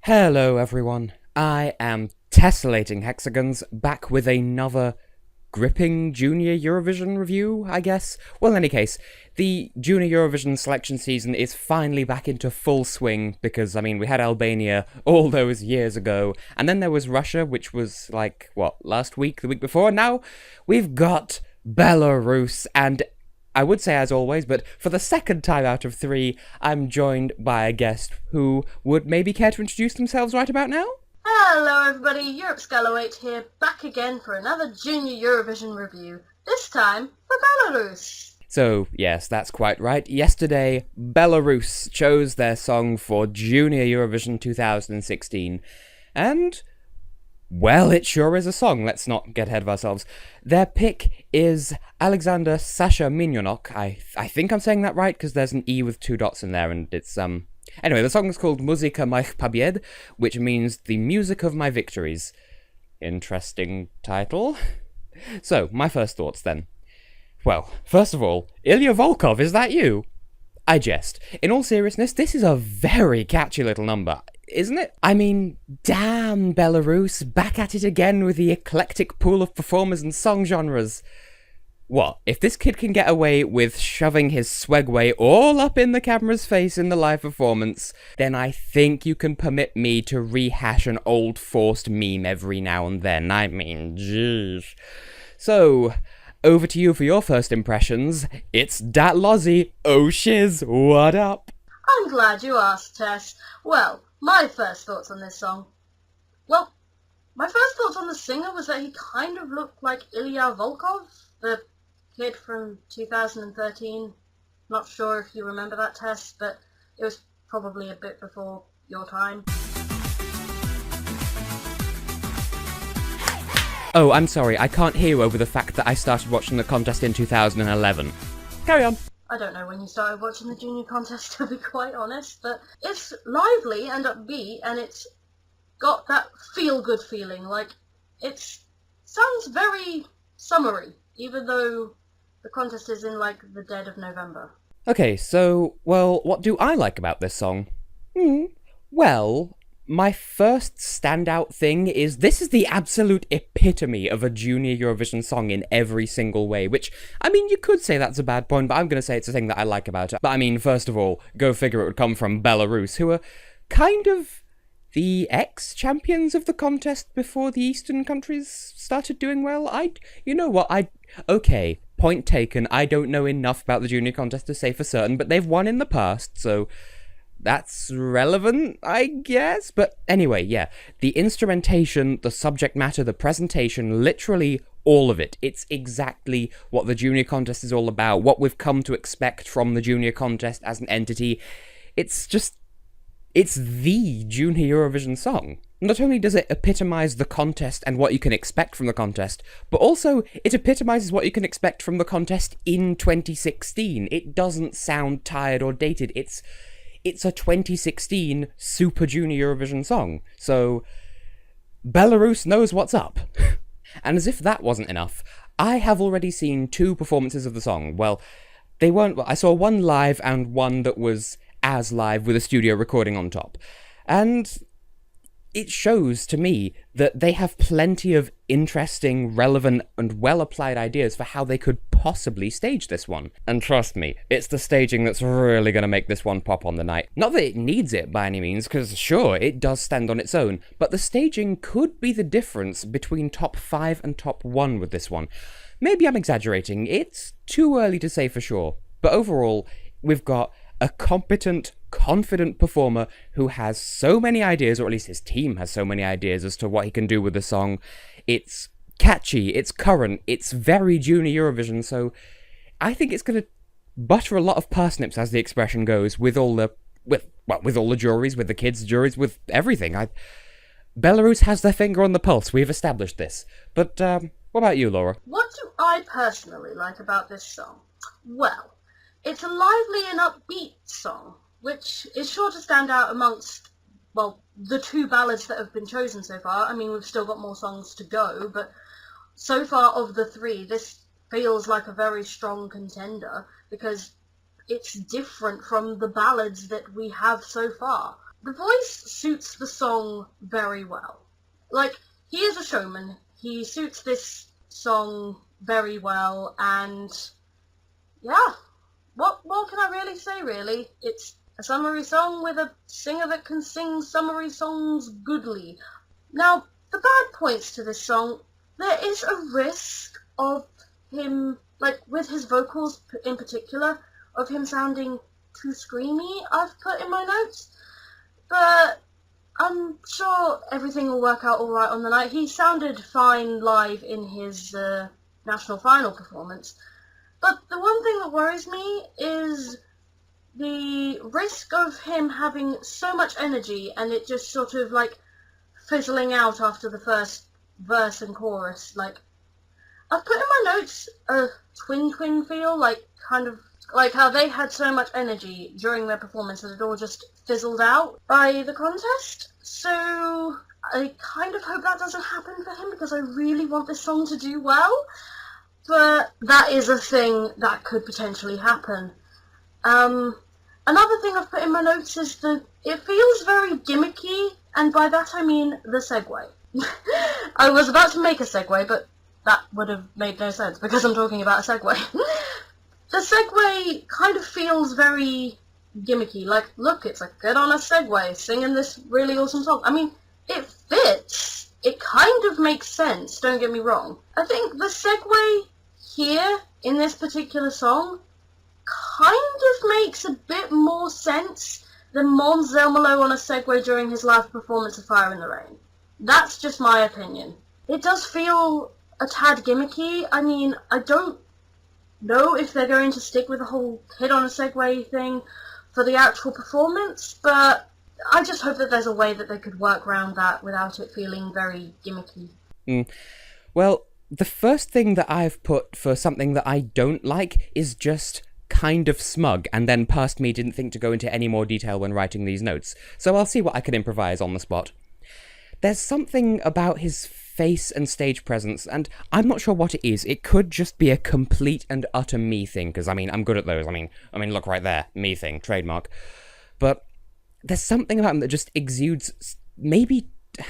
Hello everyone, I am Tessellating Hexagons, back with another gripping Junior Eurovision review, I guess. Well, in any case, the Junior Eurovision selection season is finally back into full swing, because, we had Albania all those years ago, and then there was Russia, which was, last week, the week before, and now we've got Belarus, and I would say as always, but for the second time out of three, I'm joined by a guest who would maybe care to introduce themselves right about now? Hello everybody, Europe Scalaway here, back again for another Junior Eurovision review, this time for Belarus. So, yes, that's quite right. Yesterday, Belarus chose their song for Junior Eurovision 2016, and well, it sure is a song, let's not get ahead of ourselves. Their pick is Alexander Sasha Minënok. I think I'm saying that right, because there's an E with two dots in there, and it's, Anyway, the song is called Muzyka Moikh Pobed, which means The Music of My Victories. Interesting title. So, my first thoughts then. Well, first of all, Ilya Volkov, is that you? I jest. In all seriousness, this is a very catchy little number, isn't it? Damn, Belarus, back at it again with the eclectic pool of performers and song genres. What, if this kid can get away with shoving his swegway all up in the camera's face in the live performance, then I think you can permit me to rehash an old forced meme every now and then. Jeez. So, over to you for your first impressions. It's Dat Lozzie. Oh shiz, what up? I'm glad you asked, Tess. Well, my first thoughts on this song. Well, my first thoughts on the singer was that he kind of looked like Ilya Volkov, the kid from 2013. Not sure if you remember that, Tess, but it was probably a bit before your time. Oh, I'm sorry, I can't hear you over the fact that I started watching the contest in 2011. Carry on. I don't know when you started watching the junior contest, to be quite honest, but it's lively and upbeat, and it's got that feel-good feeling. It sounds very summery, even though the contest is in, the dead of November. Okay, so, well, what do I like about this song? Well, my first standout thing is this is the absolute epitome of a Junior Eurovision song in every single way, which, you could say that's a bad point, but I'm going to say it's a thing that I like about it. But first of all, go figure it would come from Belarus, who are kind of the ex-champions of the contest before the Eastern countries started doing well. Okay, point taken, I don't know enough about the Junior contest to say for certain, but they've won in the past, so that's relevant, I guess? But anyway, yeah, the instrumentation, the subject matter, the presentation, literally all of it. It's exactly what the Junior contest is all about, what we've come to expect from the Junior contest as an entity. It's the Junior Eurovision song. Not only does it epitomise the contest and what you can expect from the contest, but also it epitomises what you can expect from the contest in 2016. It doesn't sound tired or dated. It's a 2016 Super Junior Eurovision song. So, Belarus knows what's up. And as if that wasn't enough, I have already seen two performances of the song. Well, I saw one live and one that was as live with a studio recording on top. And it shows to me that they have plenty of interesting, relevant, and well-applied ideas for how they could possibly stage this one. And trust me, it's the staging that's really going to make this one pop on the night. Not that it needs it by any means, because sure, it does stand on its own, but the staging could be the difference between top 5 and top 1 with this one. Maybe I'm exaggerating, it's too early to say for sure, but overall, we've got a competent, confident performer who has so many ideas, or at least his team has so many ideas as to what he can do with the song. It's catchy, it's current, it's very Junior Eurovision, so I think it's going to butter a lot of parsnips, as the expression goes, with all the juries, with the kids' juries, with everything. Belarus has their finger on the pulse, we've established this. But, what about you, Laura? What do I personally like about this song? Well, it's a lively and upbeat song, which is sure to stand out amongst, the two ballads that have been chosen so far. We've still got more songs to go, but so far of the three, this feels like a very strong contender, because it's different from the ballads that we have so far. the voice suits the song very well. Like, he is a showman. He suits this song very well, and yeah, what can I really say, really? It's a summery song with a singer that can sing summery songs goodly. Now, the bad points to this song, there is a risk of him, like with his vocals in particular, of him sounding too screamy, I've put in my notes. But I'm sure everything will work out alright on the night. He sounded fine live in his national final performance. But the one thing that worries me is the risk of him having so much energy and it just sort of like fizzling out after the first verse and chorus. Like, I've put in my notes a twin feel, like kind of like how they had so much energy during their performance that it all just fizzled out by the contest. So I kind of hope that doesn't happen for him because I really want this song to do well. But that is a thing that could potentially happen. Another thing I've put in my notes is that it feels very gimmicky, and by that I mean the segue. I was about to make a segue, but that would have made no sense because I'm talking about a segue. The segue kind of feels very gimmicky. Like, look, it's like, get on a segue, singing this really awesome song. I mean, it fits. It kind of makes sense, don't get me wrong. I think the segue here, in this particular song, kind of makes a bit more sense than Mons Zelmerlo on a segue during his live performance of Fire in the Rain. That's just my opinion. It does feel a tad gimmicky. I mean, I don't know if they're going to stick with the whole hit on a segue thing for the actual performance, but I just hope that there's a way that they could work around that without it feeling very gimmicky. Well, the first thing that I've put for something that I don't like is just kind of smug, and then past me didn't think to go into any more detail when writing these notes, so I'll see what I can improvise on the spot. There's something about his face and stage presence, and I'm not sure what it is. It could just be a complete and utter me thing, because, I mean, I'm good at those. I mean, look right there. Me thing. Trademark. But there's something about him that just exudes, maybe,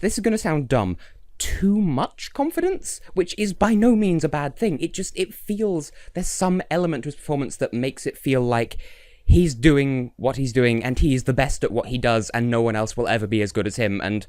this is going to sound dumb, too much confidence, which is by no means a bad thing. It feels, there's some element to his performance that makes it feel like he's doing what he's doing, and he's the best at what he does, and no one else will ever be as good as him, and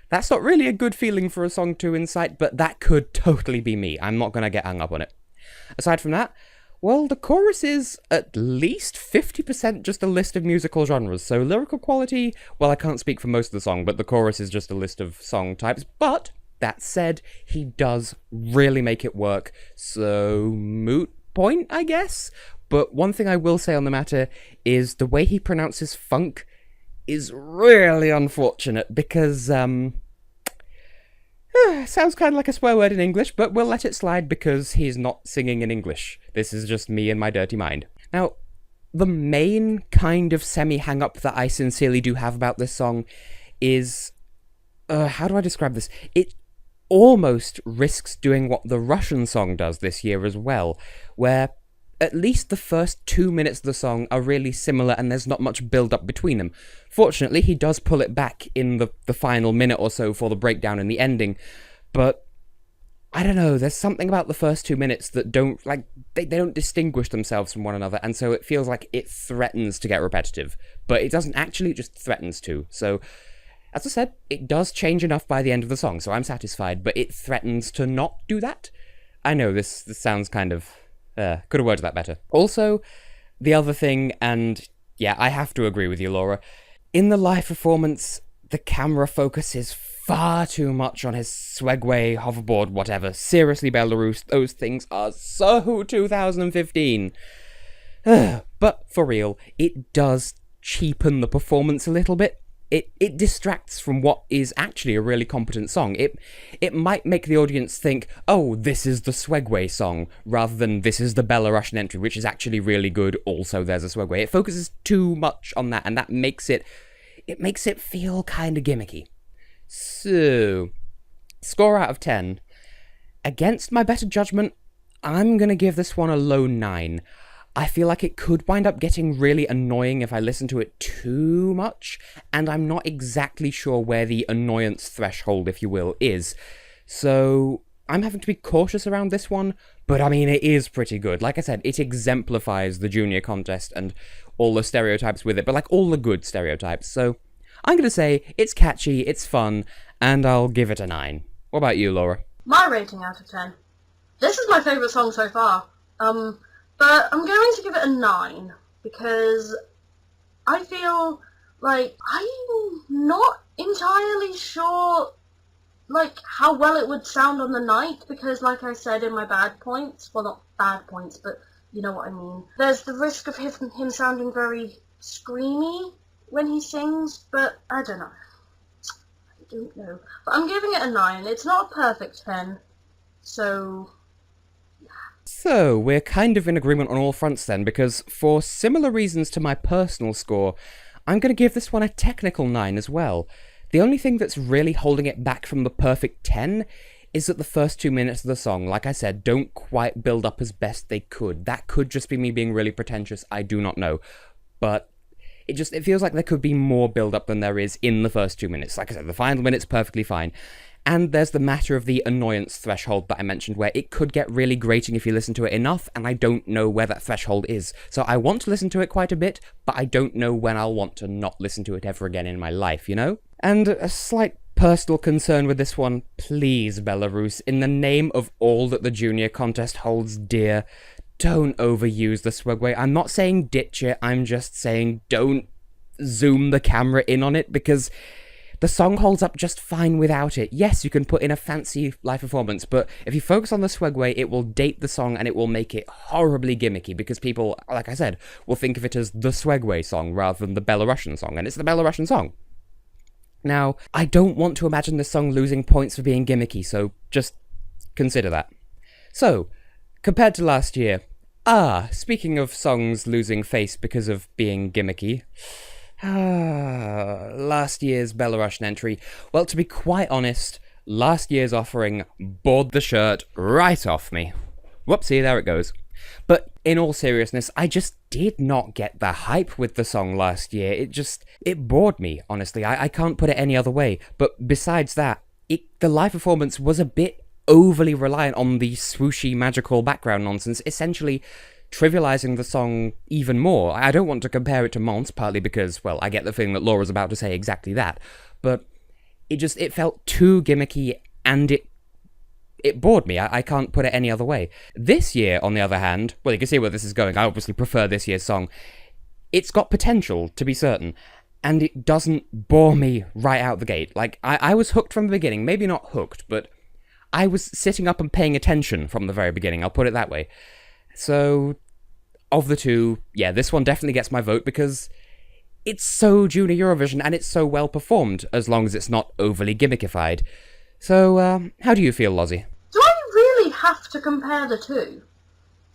that's not really a good feeling for a song to incite, but that could totally be me. I'm not going to get hung up on it. Aside from that, well, the chorus is at least 50% just a list of musical genres, so lyrical quality, well, I can't speak for most of the song, but the chorus is just a list of song types, but that said, he does really make it work, so moot point, I guess? But one thing I will say on the matter is the way he pronounces funk is really unfortunate, because, sounds kind of like a swear word in English, but we'll let it slide because he's not singing in English. This is just me and my dirty mind. Now, the main kind of semi-hang-up that I sincerely do have about this song is, how do I describe this? It almost risks doing what the Russian song does this year as well, where at least the first 2 minutes of the song are really similar and there's not much build-up between them. Fortunately, he does pull it back in the final minute or so for the breakdown and the ending, but I don't know, there's something about the first 2 minutes that don't, like, they don't distinguish themselves from one another, and so it feels like it threatens to get repetitive, but it doesn't actually, it just threatens to. So, as I said, it does change enough by the end of the song, so I'm satisfied, but it threatens to not do that. I know, this sounds kind of, could have worded that better. Also, the other thing, and yeah, I have to agree with you, Laura, in the live performance, the camera focuses far too much on his swegway, hoverboard, whatever. Seriously, Belarus, those things are so 2015. But for real, it does cheapen the performance a little bit. It distracts from what is actually a really competent song. It might make the audience think, oh, this is the swegway song, rather than this is the Belarusian entry, which is actually really good, also there's a swegway. It focuses too much on that, and that makes it feel kind of gimmicky. So, score out of 10. Against my better judgment, I'm gonna give this one a low 9. I feel like it could wind up getting really annoying if I listen to it too much, and I'm not exactly sure where the annoyance threshold, if you will, is. So I'm having to be cautious around this one, but I mean, it is pretty good. Like I said, it exemplifies the junior contest and all the stereotypes with it, but like all the good stereotypes. So I'm going to say it's catchy, it's fun, and I'll give it a 9. What about you, Laura? My rating out of 10. This is my favourite song so far. But I'm going to give it a 9 because I feel like I'm not entirely sure like how well it would sound on the night because like I said in my bad points, well not bad points, but you know what I mean. There's the risk of him sounding very screamy when he sings, but I don't know. I don't know. But I'm giving it a 9. It's not a perfect 10, so... So, we're kind of in agreement on all fronts then, because for similar reasons to my personal score, I'm going to give this one a technical 9 as well. The only thing that's really holding it back from the perfect 10 is that the first 2 minutes of the song, like I said, don't quite build up as best they could. That could just be me being really pretentious, I do not know. But it feels like there could be more build-up than there is in the first 2 minutes. Like I said, the final minute's perfectly fine. And there's the matter of the annoyance threshold that I mentioned, where it could get really grating if you listen to it enough, and I don't know where that threshold is. So I want to listen to it quite a bit, but I don't know when I'll want to not listen to it ever again in my life, you know? And a slight personal concern with this one, please, Belarus, in the name of all that the junior contest holds dear, don't overuse the swegway. I'm not saying ditch it, I'm just saying don't zoom the camera in on it, because the song holds up just fine without it. Yes, you can put in a fancy live performance, but if you focus on the swegway, it will date the song and it will make it horribly gimmicky, because people, like I said, will think of it as the swegway song rather than the Belarusian song, and it's the Belarusian song. Now, I don't want to imagine this song losing points for being gimmicky, so just consider that. So, compared to last year, speaking of songs losing face because of being gimmicky, last year's Belarusian entry, well, to be quite honest, last year's offering bored the shirt right off me. Whoopsie, there it goes. But in all seriousness, I just did not get the hype with the song last year. It bored me, honestly. I can't put it any other way. But besides that, the live performance was a bit overly reliant on the swooshy magical background nonsense, essentially trivializing the song even more. I don't want to compare it to Mons, partly because, well, I get the feeling that Laura's about to say exactly that, but it felt too gimmicky, and it bored me. I can't put it any other way. This year, on the other hand, well, you can see where this is going. I obviously prefer this year's song. It's got potential, to be certain, and it doesn't bore me right out the gate. Like, I was hooked from the beginning. Maybe not hooked, but I was sitting up and paying attention from the very beginning. I'll put it that way. So, of the two, yeah, this one definitely gets my vote because it's so junior Eurovision and it's so well performed, as long as it's not overly gimmickified. So, how do you feel, Lozzie? Do I really have to compare the two?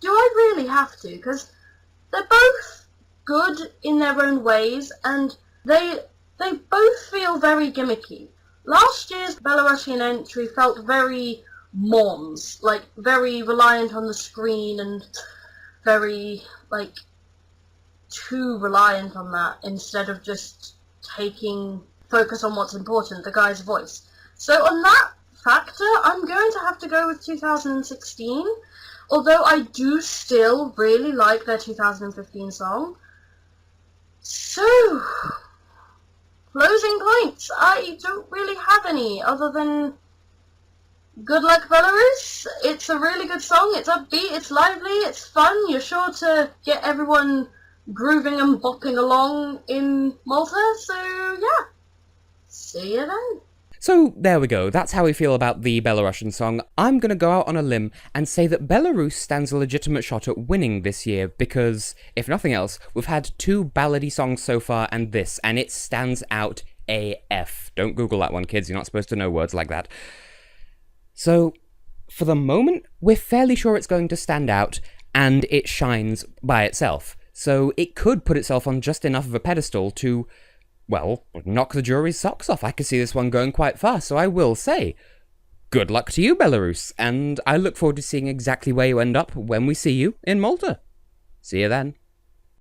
Do I really have to? Because they're both good in their own ways, and they both feel very gimmicky. Last year's Belarusian entry felt very Mons, like very reliant on the screen and very, like, too reliant on that instead of just taking focus on what's important, the guy's voice. So on that factor, I'm going to have to go with 2016, although I do still really like their 2015 song. So, closing points. I don't really have any other than good luck, Belarus. It's a really good song. It's upbeat, it's lively, it's fun. You're sure to get everyone grooving and bopping along in Malta. So, yeah. See you then. So, there we go. That's how we feel about the Belarusian song. I'm going to go out on a limb and say that Belarus stands a legitimate shot at winning this year because, if nothing else, we've had 2 ballady songs so far and it stands out AF. Don't Google that one, kids. You're not supposed to know words like that. So, for the moment, we're fairly sure it's going to stand out, and it shines by itself. So, it could put itself on just enough of a pedestal to, well, knock the jury's socks off. I could see this one going quite far, so I will say, good luck to you, Belarus, and I look forward to seeing exactly where you end up when we see you in Malta. See you then.